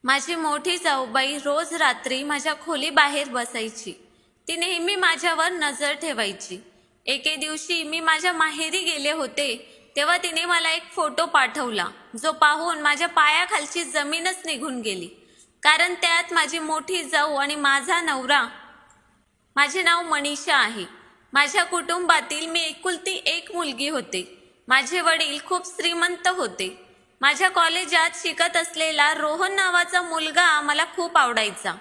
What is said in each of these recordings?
माझी मोठी जाऊबाई रोज रात्री माझ्या खोलीबाहेर बसायची. ती नेहमी माझ्यावर नजर ठेवायची. एके दिवशी मी माझ्या माहेरी गेले होते तेव्हा तिने मला एक फोटो पाठवला, जो पाहून माझ्या पायाखालची जमीनच निघून गेली. कारण त्यात माझी मोठी जाऊ आणि माझा नवरा. माझे नाव मनीषा आहे. माझ्या कुटुंबातील मी एकुलती एक मुलगी होते. माझे वडील खूप श्रीमंत होते. माझ्या कॉलेजात शिकत असलेला रोहन नावाचा मुलगा मला खूप आवडायचा.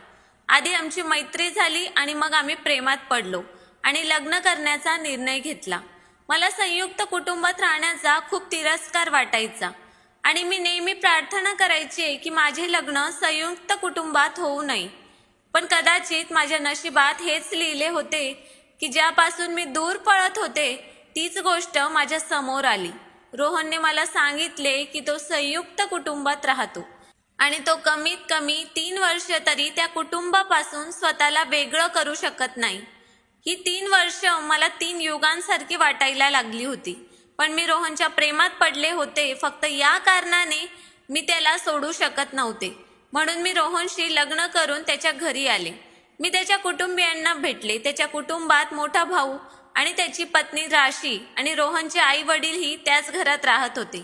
आधी आमची मैत्री झाली आणि मग आम्ही प्रेमात पडलो आणि लग्न करण्याचा निर्णय घेतला. मला संयुक्त कुटुंबात राहण्याचा खूप तिरस्कार वाटायचा आणि मी नेहमी प्रार्थना करायची की माझे लग्न संयुक्त कुटुंबात होऊ नये. पण कदाचित माझ्या नशिबात हेच लिहिले होते की ज्यापासून मी दूर पळत होते तीच गोष्ट माझ्या समोर आली. रोहनने मला सांगितले की तो संयुक्त कुटुंबात राहतो आणि तो कमीत कमी 3 वर्ष तरी त्या कुटुंबापासून स्वतःला वेगळं करू शकत नाही. ही 3 वर्ष मला 3 युगांसारखी वाटायला लागली होती. पण मी रोहनच्या प्रेमात पडले होते. फक्त या कारणाने मी त्याला सोडू शकत नव्हते. म्हणून मी रोहनशी लग्न करून त्याच्या घरी आले. मी त्याच्या कुटुंबियांना भेटले. त्याच्या कुटुंबात मोठा भाऊ आणि त्याची पत्नी राशी आणि रोहनचे आई वडीलही त्याच घरात राहत होते.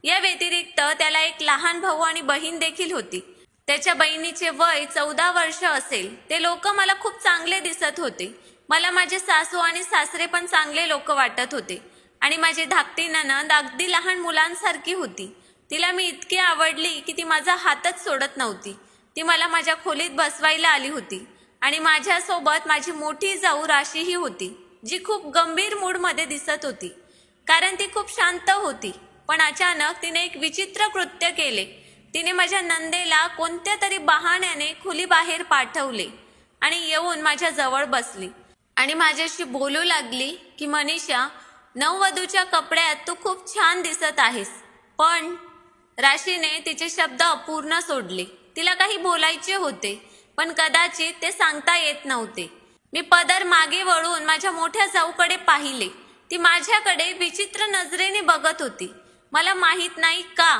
या व्यतिरिक्त त्याला एक लहान भाऊ आणि बहीण देखील होती. त्याच्या बहिणीचे वय 14 वर्ष असेल. ते लोक मला खूप चांगले दिसत होते. मला माझे सासू आणि सासरे पण चांगले लोक वाटत होते आणि माझी धाकटी नणंद अगदी लहान मुलांसारखी होती. तिला मी इतकी आवडली की ती माझा हातच सोडत नव्हती. ती मला माझ्या खोलीत बसवायला आली होती आणि माझ्यासोबत माझी मोठी जाऊ राशीही होती, जी खूप गंभीर मूडमध्ये दिसत होती कारण ती खूप शांत होती. पण अचानक तिने एक विचित्र कृत्य केले. तिने माझ्या नंदेला कोणत्या तरी बहाण्याने खोलीबाहेर पाठवले आणि येऊन माझ्या जवळ बसली आणि माझ्याशी बोलू लागली की मनीषा, नववधूच्या कपड्यात तू खूप छान दिसत आहेस. पण राशीने तिचे शब्द अपूर्ण सोडले. तिला काही बोलायचे होते पण कदाचित ते सांगता येत नव्हते. मी पदर मागे वळून माझ्या मोठ्या जाऊकडे पाहिले. ती माझ्याकडे विचित्र नजरेने बघत होती. मला माहीत नाही का,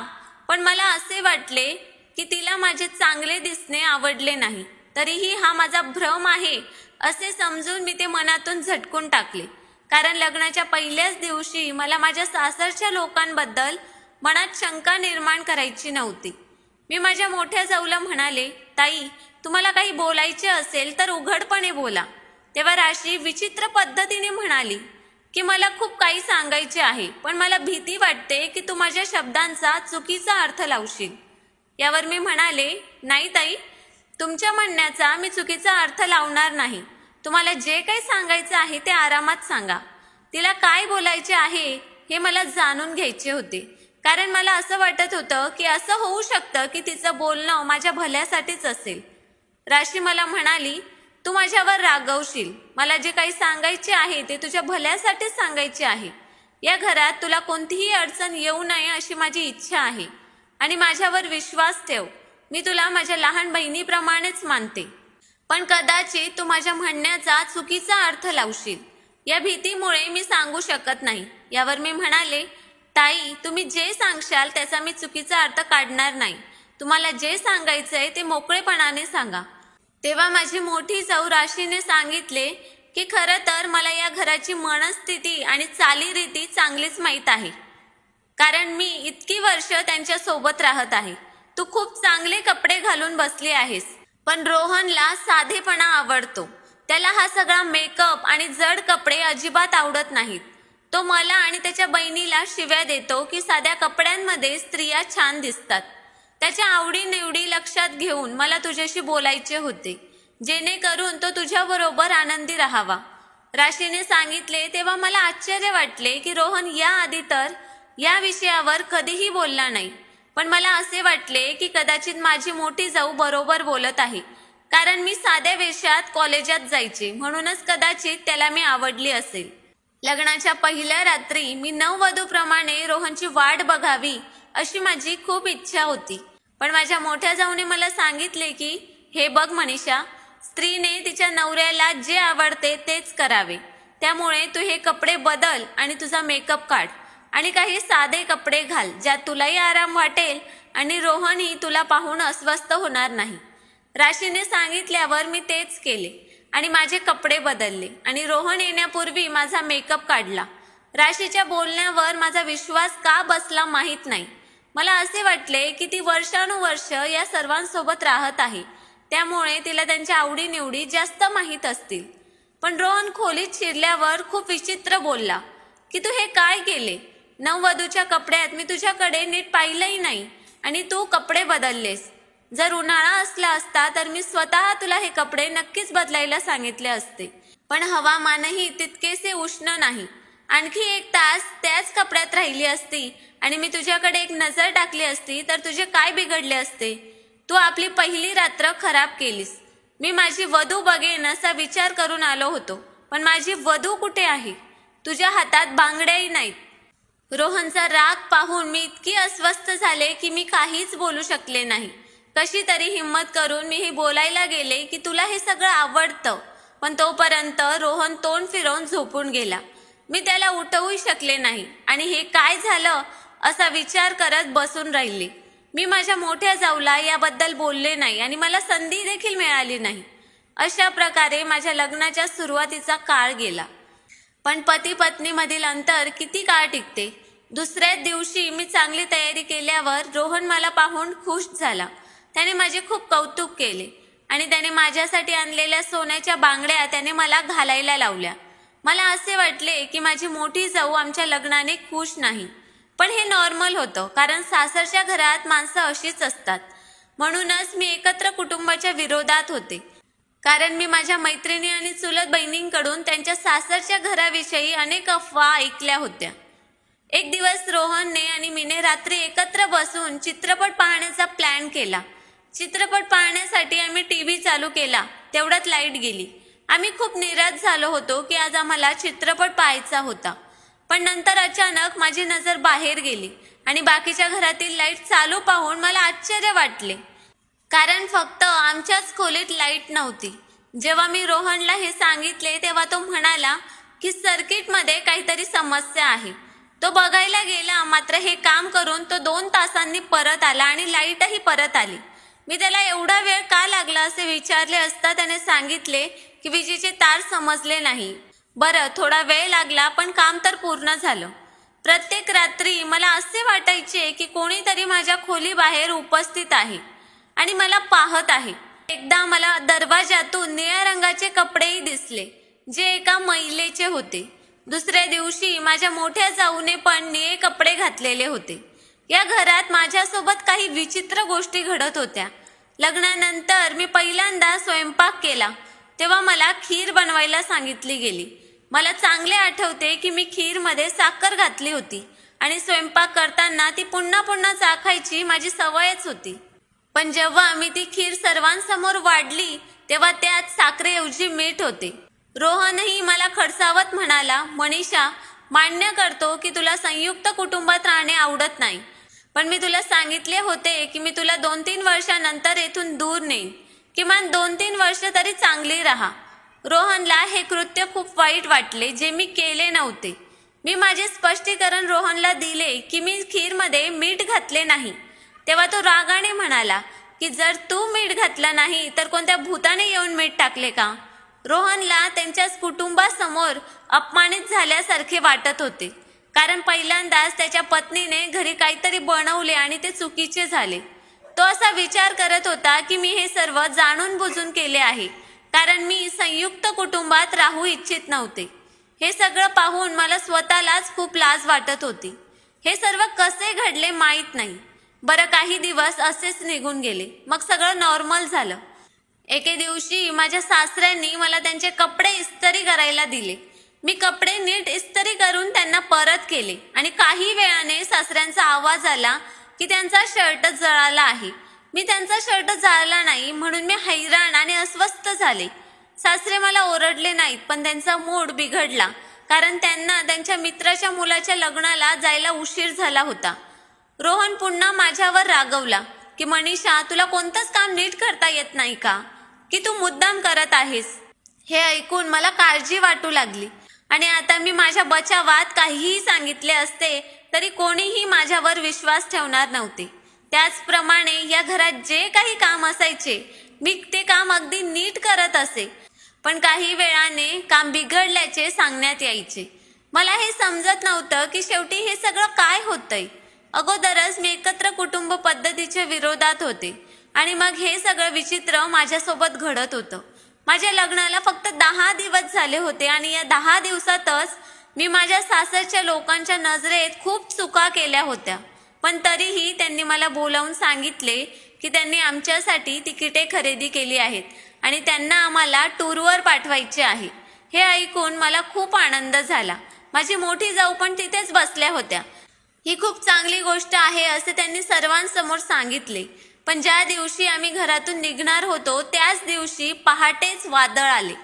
पण मला असे वाटले की तिला माझे चांगले दिसणे आवडले नाही. तरीही हा माझा भ्रम आहे असे समजून मी ते मनातून झटकून टाकले. कारण लग्नाच्या पहिल्याच दिवशी मला माझ्या सासरच्या लोकांबद्दल मनात शंका निर्माण करायची नव्हती. मी माझ्या मोठ्या जाऊला म्हणाले, ताई, तुम्हाला काही बोलायचे असेल तर उघडपणे बोला. तेव्हा राशी विचित्र पद्धतीने म्हणाली की मला खूप काही सांगायचे आहे, पण मला भीती वाटते की तू माझ्या शब्दांचा चुकीचा अर्थ लावशील. यावर मी म्हणाले, नाही ताई, तुमच्या म्हणण्याचा मी चुकीचा अर्थ लावणार नाही. तुम्हाला जे काही सांगायचे आहे ते आरामात सांगा. तिला काय बोलायचे आहे हे मला जाणून घ्यायचे होते. कारण मला असं वाटत होतं की असं होऊ शकतं की तिचं बोलणं माझ्या भल्यासाठीच असेल. राशी मला म्हणाली, तू माझ्यावर रागवशील. मला जे काही सांगायचे आहे ते तुझ्या भल्यासाठीच सांगायचे आहे. या घरात तुला कोणतीही अडचण येऊ नये अशी माझी इच्छा आहे आणि माझ्यावर विश्वास ठेव. मी तुला माझ्या लहान बहिणीप्रमाणेच मानते. पण कदाचित तू माझ्या म्हणण्याचा चुकीचा अर्थ लावशील. या भीतीमुळे मी सांगू शकत नाही. यावर मी म्हणाले, ताई, तुम्ही जे सांगशाल त्याचा मी चुकीचा अर्थ काढणार नाही. तुम्हाला जे सांगायचंय ते मोकळेपणाने सांगा. तेव्हा माझी मोठी जाऊ राशीने सांगितले की खरं तर मला या घराची मनस्थिती आणि चालीरीती चांगलीच माहीत आहे. कारण मी इतकी वर्ष त्यांच्या सोबत राहत आहे. तू खूप चांगले कपडे घालून बसली आहेस. पण रोहनला साधेपणा आवडतो. त्याला हा सगळा मेकअप आणि जड कपडे अजिबात आवडत नाहीत. तो मला आणि त्याच्या बहिणीला शिव्या देतो की साध्या कपड्यांमध्ये स्त्रिया छान दिसतात. त्याच्या आवडीनिवडी लक्षात घेऊन मला तुझ्याशी बोलायचे होते, जेणेकरून तो तुझ्याबरोबर आनंदी राहावा. राशीने सांगितले तेव्हा मला आश्चर्य वाटले की रोहन याआधी तर या विषयावर कधीही बोलला नाही. पण मला असे वाटले की कदाचित माझी मोठी जाऊ बरोबर बोलत आहे. कारण मी साध्या वेशात कॉलेजात जायचे, म्हणूनच कदाचित त्याला मी आवडली असेल. लग्नाच्या पहिल्या रात्री मी नववधूप्रमाणे रोहनची वाट बघावी अशी माझी खूप इच्छा होती. पण माझ्या मोठ्या जाऊने मला सांगितले की हे बघ मनीषा, स्त्रीने तिच्या नवऱ्याला जे आवडते तेच करावे. त्यामुळे तू हे कपडे बदल आणि तुझा मेकअप काढ आणि काही साधे कपडे घाल, ज्यात तुलाही आराम वाटेल आणि रोहनही तुला पाहून अस्वस्थ होणार नाही. राशीने सांगितल्यावर मी तेच केले आणि माझे कपडे बदलले आणि रोहन येण्यापूर्वी माझा मेकअप काढला. राशीच्या बोलण्यावर माझा विश्वास का बसला माहीत नाही. मला असे वाटले की ती वर्षानुवर्ष या सर्वांसोबत राहत आहे, त्यामुळे तिला त्यांच्या आवडीनिवडी जास्त माहीत असतील. पण रोहन खोलीत शिरल्यावर खूप विचित्र बोलला की तू हे काय केले? नववधूच्या कपड्यात मी तुझ्याकडे नीट पाहिलंही नाही आणि तू कपडे बदललेस. जर उन्हाळा असला असता तर मी स्वतः तुला हे कपडे नक्कीच बदलायला सांगितले असते, पण हवामानही तितकेसे उष्ण नाही. आणखी 1 तास त्याच कपड्यात राहिली असती आणि मी तुझ्याकडे एक नजर टाकली असती तर तुझे काय बिघडले असते? तू आपली पहिली रात्र खराब केलीस. मी माझी वधू बघेन असा विचार करून आलो होतो, पण माझी वधू कुठे आहे? तुझ्या हातात बांगड्याही नाहीत. रोहनचा राग पाहून मी इतकी अस्वस्थ झाले की मी काहीच बोलू शकले नाही. कशी तरी हिम्मत करून मी हे बोलायला गेले की तुला हे सगळं आवडतं, पण तोपर्यंत रोहन तोंड फिरवून झोपून गेला. मी त्याला उठवूही शकले नाही आणि हे काय झालं असा विचार करत बसून राहिले. मी माझ्या मोठ्या जाऊला याबद्दल बोलले नाही आणि मला संधी देखील मिळाली नाही. अशा प्रकारे माझ्या लग्नाच्या सुरुवातीचा काळ गेला. पण पती पत्नीमधील अंतर किती काळ टिकते? दुसऱ्याच दिवशी मी चांगली तयारी केल्यावर रोहन मला पाहून खुश झाला. त्याने माझे खूप कौतुक केले आणि त्याने माझ्यासाठी आणलेल्या सोन्याच्या बांगड्या त्याने मला घालायला लावल्या. मला असे वाटले की माझी मोठी जाऊ आमच्या लग्नाने खुश नाही, पण हे नॉर्मल होतं, कारण सासरच्या घरात माणसं अशीच असतात. म्हणूनच मी एकत्र कुटुंबाच्या विरोधात होते, कारण मी माझ्या मैत्रिणी आणि चुलत बहिणींकडून त्यांच्या सासरच्या घराविषयी अनेक अफवा ऐकल्या होत्या. एक दिवस रोहनने आणि मीने रात्री एकत्र बसून चित्रपट पाहण्याचा प्लॅन केला. चित्रपट पाहण्यासाठी आम्ही टीव्ही चालू केला, तेवढ्यात लाईट गेली. आम्ही खूप निराश झालो होतो की आज आम्हाला चित्रपट पाहायचा होता. पण नंतर अचानक माझी नजर बाहेर गेली आणि बाकीच्या घरातील लाईट चालू पाहून मला आश्चर्य वाटले, कारण फक्त आमच्याच खोलीत लाईट नव्हती. जेव्हा मी रोहनला हे सांगितले तेव्हा तो म्हणाला की सर्किटमध्ये काहीतरी समस्या आहे. तो बघायला गेला, मात्र हे काम करून तो 2 तासांनी परत आला आणि लाईटही परत आली. मी त्याला एवढा वेळ का लागला असे विचारले असता त्याने सांगितले की विजेचे तार समजले नाही. बरं, थोडा वेळ लागला पण काम तर पूर्ण झालं. प्रत्येक रात्री मला असे वाटायचे की कोणीतरी माझ्या खोलीबाहेर उपस्थित आहे आणि मला पाहत आहे. एकदा मला दरवाजातून निळ्या रंगाचे कपडेही दिसले, जे एका महिलेचे होते. दुसऱ्या दिवशी माझ्या मोठ्या जाऊने पण निळे कपडे घातलेले होते. या घरात माझ्यासोबत काही विचित्र गोष्टी घडत होत्या. लग्नानंतर मी पहिल्यांदा स्वयंपाक केला तेव्हा मला खीर बनवायला सांगितली गेली. मला चांगले आठवते की मी खीरमध्ये साखर घातली होती आणि स्वयंपाक करताना ती पुन्हा पुन्हा चाखायची माझी सवयच होती. पण जेव्हा मी ती खीर सर्वांसमोर वाढली तेव्हा त्यात साखरेऐवजी मीठ होते. रोहनही मला खडसावत म्हणाला, मनीषा, मान्य करतो की तुला संयुक्त कुटुंबात राहणे आवडत नाही, पण मी तुला सांगितले होते की मी तुला 2-3 वर्षानंतर येथून दूर नेईन. किमान 2-3 वर्ष तरी चांगली राहा. रोहनला हे कृत्य खूप वाईट वाटले, जे मी केले नव्हते. मी माझे स्पष्टीकरण रोहनला दिले की मी खीरमध्ये मीठ घातले नाही. तेव्हा तो रागाने म्हणाला की जर तू मीठ घातलं नाही तर कोणत्या भूताने येऊन मीठ टाकले का? रोहनला त्यांच्याच कुटुंबासमोर अपमानित झाल्यासारखे वाटत होते, कारण पहिल्यांदाच त्याच्या पत्नीने घरी काहीतरी बनवले आणि ते चुकीचे झाले. तो असा विचार करत होता की मी हे सर्व जाणून बुजून केले आहे, कारण मी संयुक्त कुटुंबात राहू इच्छित नव्हते. हे सगळं पाहून मला स्वतःलाच खूप लाज वाटत होती. हे सर्व कसे घडले माहीत नाही. बरं, काही दिवस असेच निघून गेले. मग सगळं नॉर्मल झालं. एके दिवशी माझ्या सासऱ्यांनी मला त्यांचे कपडे इस्त्री करायला दिले. मी कपडे नीट इस्त्री करून त्यांना परत केले आणि काही वेळाने सासऱ्यांचा आवाज आला की त्यांचा शर्ट जळाला आहे. मी त्यांचा शर्ट जाळला नाही म्हणून मी हैराण आणि अस्वस्थ झाले. सासरे मला ओरडले नाहीत, पण त्यांचा मूड बिघडला, कारण त्यांना त्यांच्या मित्राच्या मुलाच्या लग्नाला जायला उशीर झाला होता. रोहन पुन्हा माझ्यावर रागवला की मनीषा, तुला कोणतंच काम नीट करता येत नाही का, की तू मुद्दाम करत आहेस? हे ऐकून मला काळजी वाटू लागली आणि आता मी माझ्या बचावात काहीही सांगितले असते तरी कोणीही माझ्यावर विश्वास ठेवणार नव्हते. त्याचप्रमाणे या घरात जे काही काम असायचे मी ते काम अगदी नीट करत असे, पण काही वेळाने काम बिघडल्याचे सांगण्यात यायचे. मला हे समजत नव्हतं की शेवटी हे सगळं काय होतंय. अगोदरच मी एकत्र कुटुंब पद्धतीच्या विरोधात होते आणि मग हे सगळं विचित्र माझ्यासोबत घडत होतं. माझ्या लग्नाला फक्त 10 दिवस झाले होते आणि या 10 दिवसातच मी माझ्या सासरच्या लोकांच्या नजरेत खूप चुका केल्या होत्या. पण तरीही त्यांनी मला बोलावून सांगितले की त्यांनी आमच्यासाठी तिकिटे खरेदी केली आहेत आणि त्यांना आम्हाला टूरवर पाठवायचे आहे. हे ऐकून मला खूप आनंद झाला. माझी मोठी जाऊ पण तिथेच बसल्या होत्या. ही खूप चांगली गोष्ट आहे असे त्यांनी सर्वांसमोर सांगितले. पण ज्या दिवशी आम्ही घरातून निघणार होतो त्याच दिवशी पहाटेच वादळ आले.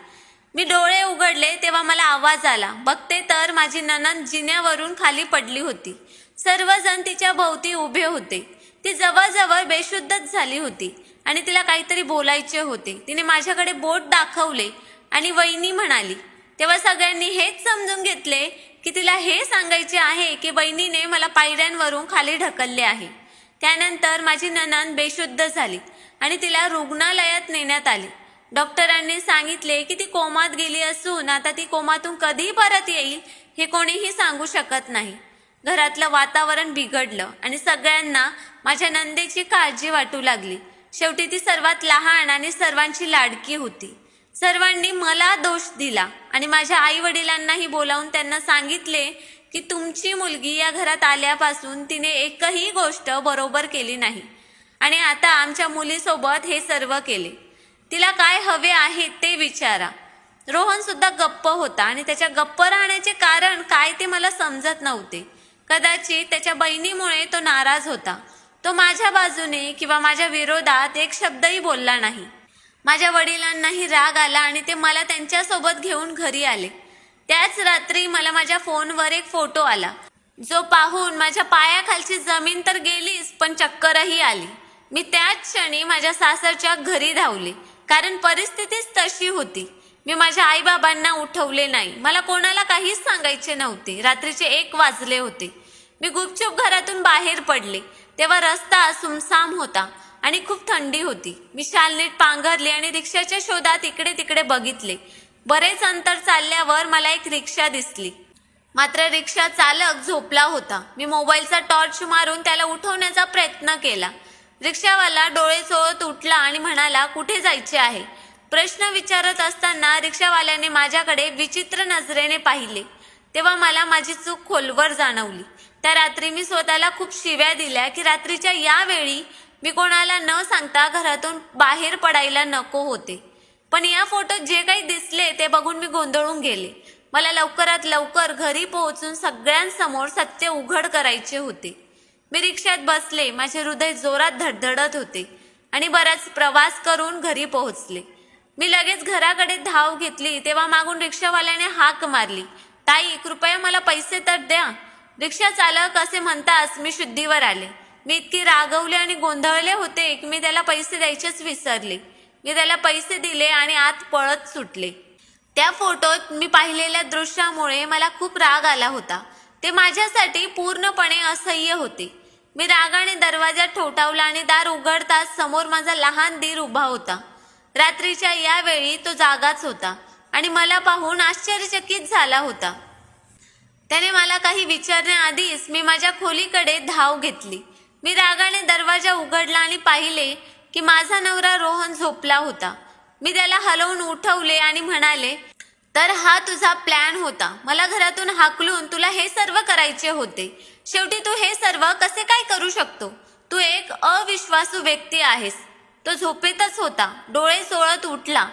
मी डोळे उघडले तेव्हा मला आवाज आला. बघते तर माझी नणंद जिन्यावरून खाली पडली होती. सर्वजण तिच्या भोवती उभे होते. ती जवळजवळ बेशुद्धच झाली होती आणि तिला काहीतरी बोलायचे होते. तिने माझ्याकडे बोट दाखवले आणि वहिनी म्हणाली. तेव्हा सगळ्यांनी हेच समजून घेतले की तिला हे सांगायचे आहे की बहिणीने मला पायऱ्यांवरून खाली ढकलले आहे. त्यानंतर माझी नणंद बेशुद्ध झाली आणि तिला रुग्णालयात नेण्यात आले. डॉक्टरांनी सांगितले की ती कोमात गेली असून आता ती कोमातून कधी परत येईल हे कोणीही सांगू शकत नाही. घरातलं वातावरण बिघडलं आणि सगळ्यांना माझ्या नंदेची काळजी वाटू लागली. शेवटी ती सर्वात लहान आणि सर्वांची लाडकी होती. सर्वांनी मला दोष दिला आणि माझ्या आई वडिलांनाही बोलावून त्यांना सांगितले की तुमची मुलगी या घरात आल्यापासून तिने एकही गोष्ट बरोबर केली नाही आणि आता आमच्या मुलीसोबत हे सर्व केले. तिला काय हवे आहे ते विचारा. रोहन सुद्धा गप्प होता आणि त्याच्या गप्प राहण्याचे कारण काय ते मला समजत नव्हते. कदाचित त्याच्या बहिणीमुळे तो नाराज होता. तो माझ्या बाजूने किंवा माझ्या विरोधात एक शब्दही बोलला नाही. माझ्या वडिलांनाही राग आला आणि ते मला त्यांच्यासोबत घेऊन घरी आले. त्याच रात्री मला माझ्या फोनवर एक फोटो आला जो पाहून माझ्या पायाखालची जमीन तर गेलीच पण चक्करही आली. मी त्याच क्षणी माझ्या सासरच्या घरी धावले कारण परिस्थितीच तशी होती. मी माझ्या आईबाबांना उठवले नाही. मला कोणाला काहीच सांगायचे नव्हते. रात्रीचे 1 वाजले होते. मी गुपचूप घरातून बाहेर पडले तेव्हा रस्ता सुमसाम होता आणि खूप थंडी होती. मी शाल नीट पांघरली आणि रिक्षाच्या शोधात इकडे तिकडे बघितले. बरेच अंतर चालल्यावर मला एक रिक्षा दिसली. मात्र रिक्षा चालक झोपला होता. मी मोबाईलचा टॉर्च मारून त्याला उठवण्याचा प्रयत्न केला. रिक्षावाला डोळे चोळत उठला आणि म्हणाला, कुठे जायचे आहे? प्रश्न विचारत असताना रिक्षावाल्याने माझ्याकडे विचित्र नजरेने पाहिले. तेव्हा मला माझी चूक खोलवर जाणवली. त्या रात्री मी स्वतःला खूप शिव्या दिल्या की रात्रीच्या या वेळी मी कोणाला न सांगता घरातून बाहेर पडायला नको होते. पण या फोटोत जे काही दिसले ते बघून मी गोंधळून गेले. मला लवकरात लवकर घरी पोहोचून सगळ्यांसमोर सत्य उघड करायचे होते. मी रिक्षात बसले. माझे हृदय जोरात धडधडत होते आणि बराच प्रवास करून घरी पोहोचले. मी लगेच घराकडे धाव घेतली तेव्हा मागून रिक्षावाल्याने हाक मारली, ताई कृपया मला पैसे तर द्या. रिक्षा चालक असे म्हणताच मी शुद्धीवर आले. मी इतकी रागवले आणि गोंधळले होते की मी त्याला पैसे द्यायचेच विसरले. मी त्याला पैसे दिले आणि आत पळत सुटले. त्या फोटोत मी पाहिलेल्या दृश्यामुळे मला खूप राग आला होता. ते माझ्यासाठी पूर्णपणे असह्य होते. मी रागाने दरवाजा ठोठावला आणि दार उघडताच समोर माझा लहान दीर उभा होता. रात्रीच्या या वेळी तो जागाच होता आणि मला पाहून आश्चर्यचकित झाला होता. त्याने मला काही विचारण्याआधीच मी माझ्या खोलीकडे धाव घेतली. मी रागाने दरवाजा उघडला आणि पाहिले की माझा नवरा रोहन झोपला होता. मी त्याला हलवून उठवले आणि म्हणाले, तर हा तुझा प्लॅन होता. मला घरातून हाकलून तुला हे सर्व करायचे होते. शेवटी तू हे सर्व कसे काय करू शकतो? तू एक अविश्वासू व्यक्ती आहेस. तो झोपेतच होता. डोळे चोळत उठला.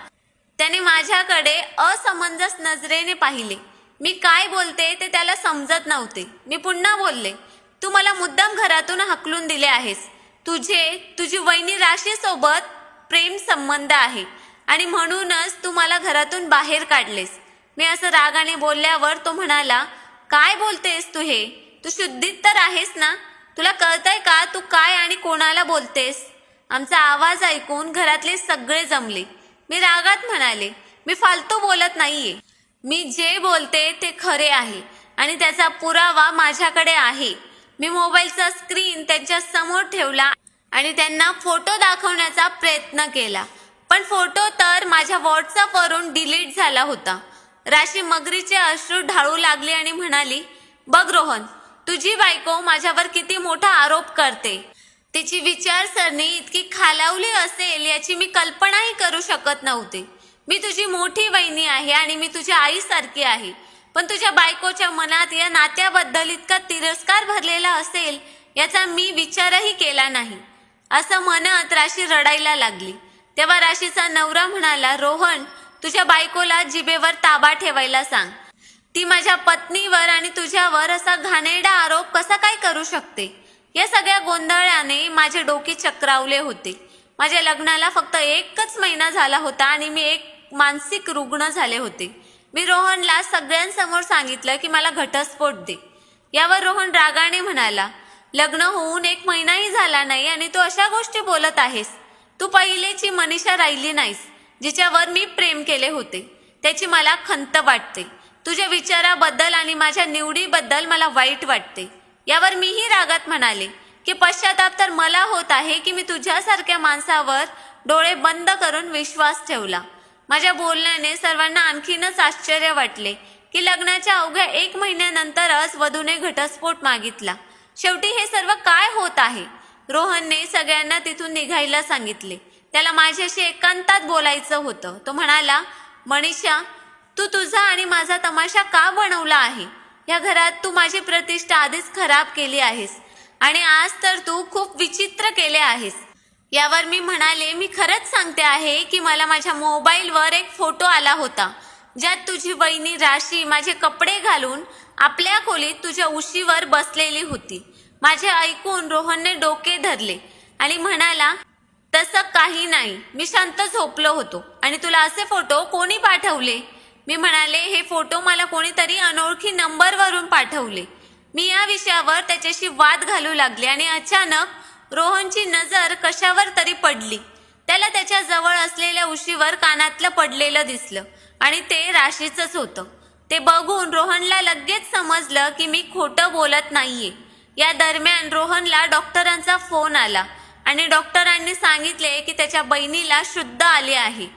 त्याने माझ्याकडे असमंजस नजरेने पाहिले. मी काय बोलते ते त्याला समजत नव्हते. मी पुन्हा बोलले, तू मला मुद्दाम घरातून हाकलून दिले आहेस. तुझी वहिनी राशीसोबत प्रेम संबंध आहे आणि म्हणूनच तू मला घरातून बाहेर काढलेस. मी असं रागाने बोलल्यावर तो म्हणाला, काय बोलतेस तू हे? तू शुद्धीत तर आहेस ना? तुला कळतंय का तू काय आणि कोणाला बोलतेस? आमचा आवाज ऐकून घरातले सगळे जमले. मी रागात म्हणाले, मी फालतू बोलत नाहीये. मी जे बोलते ते खरे आहे आणि त्याचा पुरावा माझ्याकडे आहे. मी मोबाईलचा स्क्रीन त्यांच्या समोर ठेवला आणि त्यांना फोटो दाखवण्याचा प्रयत्न केला, पण फोटो तर माझ्या व्हॉट्सअपवरून डिलीट झाला होता. राशी मगरीचे अश्रू ढाळू लागली आणि म्हणाली, बघ रोहन, तुझी बायको माझ्यावर किती मोठा आरोप करते. तिची विचारसरणी इतकी खालावली असेल याची मी कल्पनाही करू शकत नव्हते. मी तुझी मोठी वहिनी आहे आणि मी तुझ्या आईसारखी आहे, पण तुझ्या बायकोच्या मनात या नात्याबद्दल इतका तिरस्कार भरलेला असेल याचा मी विचारही केला नाही. असं म्हणत राशी रडायला लागली. तेव्हा राशीचा नवरा म्हणाला, रोहन, तुझ्या बायकोला जिभेवर ताबा ठेवायला सांग. ती माझ्या पत्नीवर आणि तुझ्यावर असा घाणेरडा आरोप कसा काय करू शकते. या सगळ्या गोंधळाने माझे डोके चक्रावले होते. माझ्या लग्नाला फक्त 1च महिना झाला होता आणि मी एक मानसिक रुग्ण झाले होते. मी रोहनला सगळ्यांसमोर सांगितलं की मला घटस्फोट दे. यावर रोहन रागाने म्हणाला, लग्न होऊन 1 महिनाही झाला नाही आणि तू अशा गोष्टी बोलत आहेस. तू पहिलेची मनीषा राहिली नाहीस, जिच्यावर मी प्रेम केले होते. त्याची मला खंत वाटते. तुझ्या विचाराबद्दल आणि माझ्या निवडीबद्दल मला वाईट वाटते. यावर मीही रागात म्हणाले की पश्चाताप तर मला होत आहे की मी तुझ्यासारख्या माणसावर डोळे बंद करून विश्वास ठेवला. माझ्या बोलण्याने सर्वांना आणखीनच आश्चर्य वाटले की लग्नाच्या अवघ्या 1 महिन्यानंतरच वधूने घटस्फोट मागितला. शेवटी हे सर्व काय होत आहे. रोहनने सगळ्यांना तिथून निघायला सांगितले. त्याला माझ्याशी एकांतात बोलायचं होतं. तो म्हणाला, मनीषा, तू तुझा आणि माझा तमाशा का बनवला आहे. या घरात तू माझी प्रतिष्ठा आधीच खराब केली आहेस आणि आज तर तू खूप विचित्र केले आहेस. यावर मी म्हणाले, मी खरंच सांगते आहे की मला माझ्या मोबाईलवर एक फोटो आला होता ज्यात तुझी वहिनी राशी माझे कपडे घालून आपल्या खोलीत तुझ्या उशीवर बसलेली होती. माझे ऐकून रोहनने डोके धरले आणि म्हणाला, तसं काही नाही, मी शांत झोपलो होतो आणि तुला असे फोटो कोणी पाठवले. मी म्हणाले, हे फोटो मला कोणीतरी अनोळखी नंबरवरून पाठवले. मी या विषयावर त्याच्याशी वाद घालू लागले आणि अचानक रोहनची नजर कशावर तरी पडली. त्याला त्याच्या जवळ असलेल्या उशीवर कानातलं पडलेलं दिसलं आणि ते राशीचंच होतं. ते बघून रोहनला लगेच समजलं की मी खोटं बोलत नाहीये. या दरम्यान रोहनला डॉक्टरांचा फोन आला आणि डॉक्टरांनी सांगितले की त्याच्या बहिणीला शुद्ध आले आहे.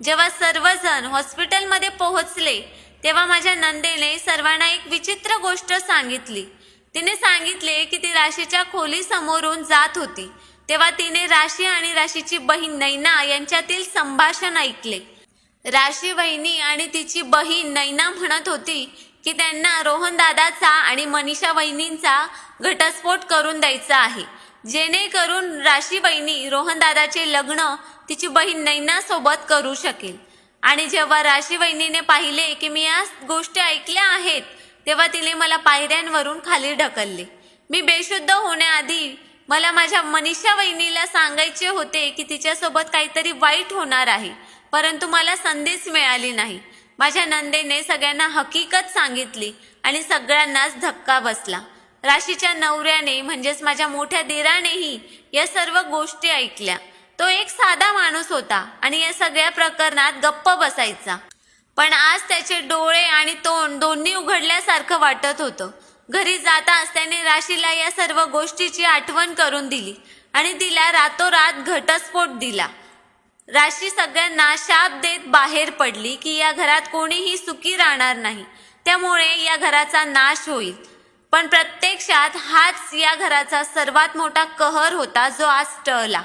जेव्हा सर्वजण हॉस्पिटलमध्ये पोहोचले तेव्हा माझ्या नंदेने सर्वांना एक विचित्र गोष्ट सांगितली. तिने सांगितले की ती राशीच्या खोलीसमोरून जात होती तेव्हा तिने राशी आणि राशीची बहीण नैना यांच्यातील संभाषण ऐकले. राशी वहिनी आणि तिची बहीण नैना म्हणत होती की त्यांना रोहन दादाचा आणि मनीषा वहिनींचा घटस्फोट करून द्यायचा आहे, जेणेकरून राशी वहिनी रोहन दादाचे लग्न तिची बहीण नैना सोबत करू शकेल. आणि जेव्हा राशी वहिनीने पाहिले की मी या गोष्टी ऐकल्या आहेत तेव्हा तिने मला पायऱ्यांवरून खाली ढकलले. मी बेशुद्ध होण्याआधी मला माझ्या मनीषा वहिनीला सांगायचे होते की तिच्यासोबत काहीतरी वाईट होणार आहे, परंतु मला संधीच मिळाली नाही. माझ्या नंदेने सगळ्यांना हकीकत सांगितली आणि सगळ्यांनाच धक्का बसला. राशीच्या नवऱ्याने म्हणजेच माझ्या मोठ्या दिरानेही या सर्व गोष्टी ऐकल्या. तो एक साधा माणूस होता आणि या सगळ्या प्रकरणात गप्प बसायचा, पण आज त्याचे डोळे आणि तोंड दोन्ही उघडल्यासारखं वाटत होतं. घरी जाताच त्याने राशीला या सर्व गोष्टीची आठवण करून दिली आणि तिला रातोरात घटस्फोट दिला. राशी सगळ्यांना शाप देत बाहेर पडली की या घरात कोणीही सुखी राहणार नाही, त्यामुळे या घराचा नाश होईल. पण प्रत्यक्षात हाच या घराचा सर्वात मोठा कहर होता जो आज टळला.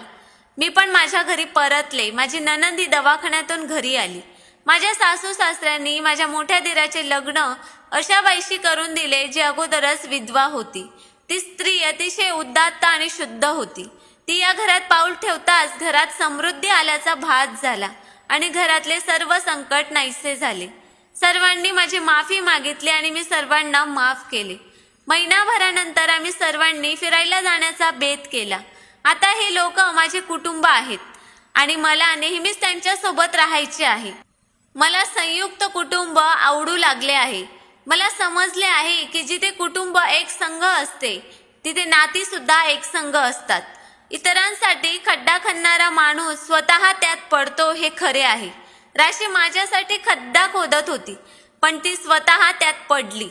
मी पण माझ्या घरी परतले. माझी नणंद ही दवाखान्यातून घरी आली. माझ्या सासू सासऱ्यांनी माझ्या मोठ्या दिराचे लग्न अशा बाईशी करून दिले जी अगोदरच विधवा होती. ती स्त्री अतिशय उदात्त आणि शुद्ध होती. ती या घरात पाऊल ठेवताच घरात समृद्धी आल्याचा भास झाला आणि घरातले सर्व संकट नाहीसे झाले. सर्वांनी माझी माफी मागितली आणि मी सर्वांना माफ केले. महिनाभरानंतर आम्ही सर्वांनी फिरायला जाण्याचा बेत केला. आता हे लोक माझे कुटुंब आहेत आणि मला नेहमीच त्यांच्यासोबत राहायचे आहे. मला संयुक्त कुटुंब आवडू लागले आहे. मला समजले आहे की जिथे कुटुंब एक संघ असते तिथे नाती सुद्धा एक संघ असतात. इतरांसाठी खड्डा खणणारा माणूस स्वतः त्यात पडतो हे खरे आहे. राशी माझ्यासाठी खड्डा खोदत होती पण ती स्वतः त्यात पडली.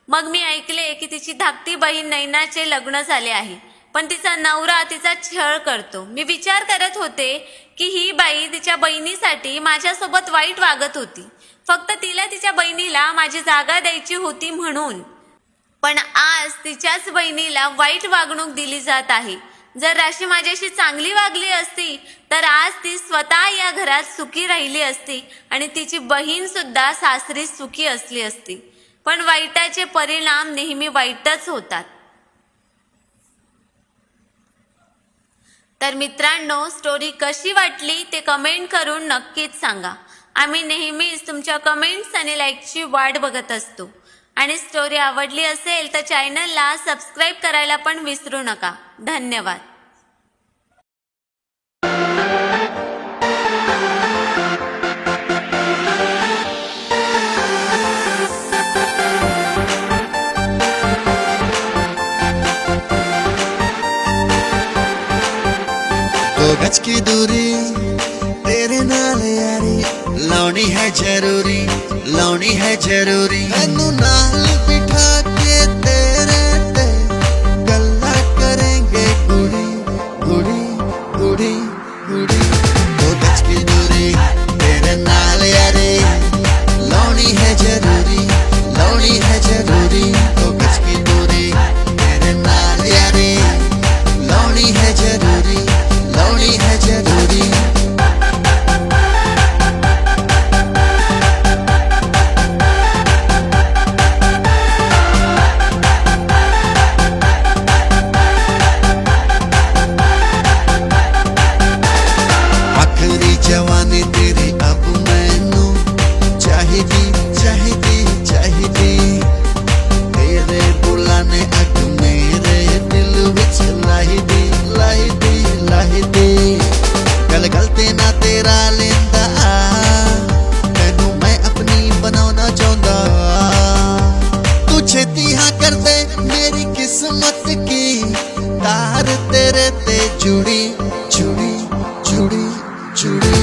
मग मी ऐकले की तिची धाकटी बहीण नैनाचे लग्न झाले आहे, पण तिचा नवरा तिचा छळ करतो. मी विचार करत होते की ही बाई तिच्या बहिणीसाठी माझ्यासोबत वाईट वागत होती, फक्त तिला तिच्या बहिणीला माझी जागा द्यायची होती म्हणून. पण आज तिच्याच बहिणीला वाईट वागणूक दिली जात आहे. जर राशी माझ्याशी चांगली वागली असती तर आज ती स्वतः या घरात सुखी राहिली असती आणि तिची बहीण सुद्धा सासरी सुखी असली असती. पण वाईटाचे परिणाम नेहमी वाईटच होतात. तर मित्रांनो, स्टोरी कशी वाटली ते कमेंट करून नक्कीच सांगा. आम्ही नेहमीच तुमच्या कमेंट्स आणि लाईकची वाट बघत असतो. आणि स्टोरी आवडली असेल तर चॅनलला सबस्क्राईब करायला पण विसरू नका. धन्यवाद. दो गज की दूरी तेरे नाल यारी लाउनी है जरूरी, लाउनी है जरूरी। मैनू नाल बिठा के तेरे ते गल्ला करेंगे कुड़ी कुड़ी कुड़ी कुड़ी। दो गज की दूरी तेरे नाल यारी लाउनी है जरूरी, लाउनी है जरूरी। दो गज की दूरी तेरे नाल यारी लाउनी है जरूरी, लाउनी है जरूरी। आखिरी जवानी तेरी अब मैनू चाहिदी चाहिदी चाहिदी। तेरे बुलाने अग मेरे दिल विच लाई दी लाई दी लाई दी। गल गल ते ना तेरा लेंदा तैनू मैं अपनी बनाना चाहता। तू छेती हाँ कर दे मेरी किस्मत की तार तेरे ते जुड़ी जुड़ी जुड़ी जुड़ी।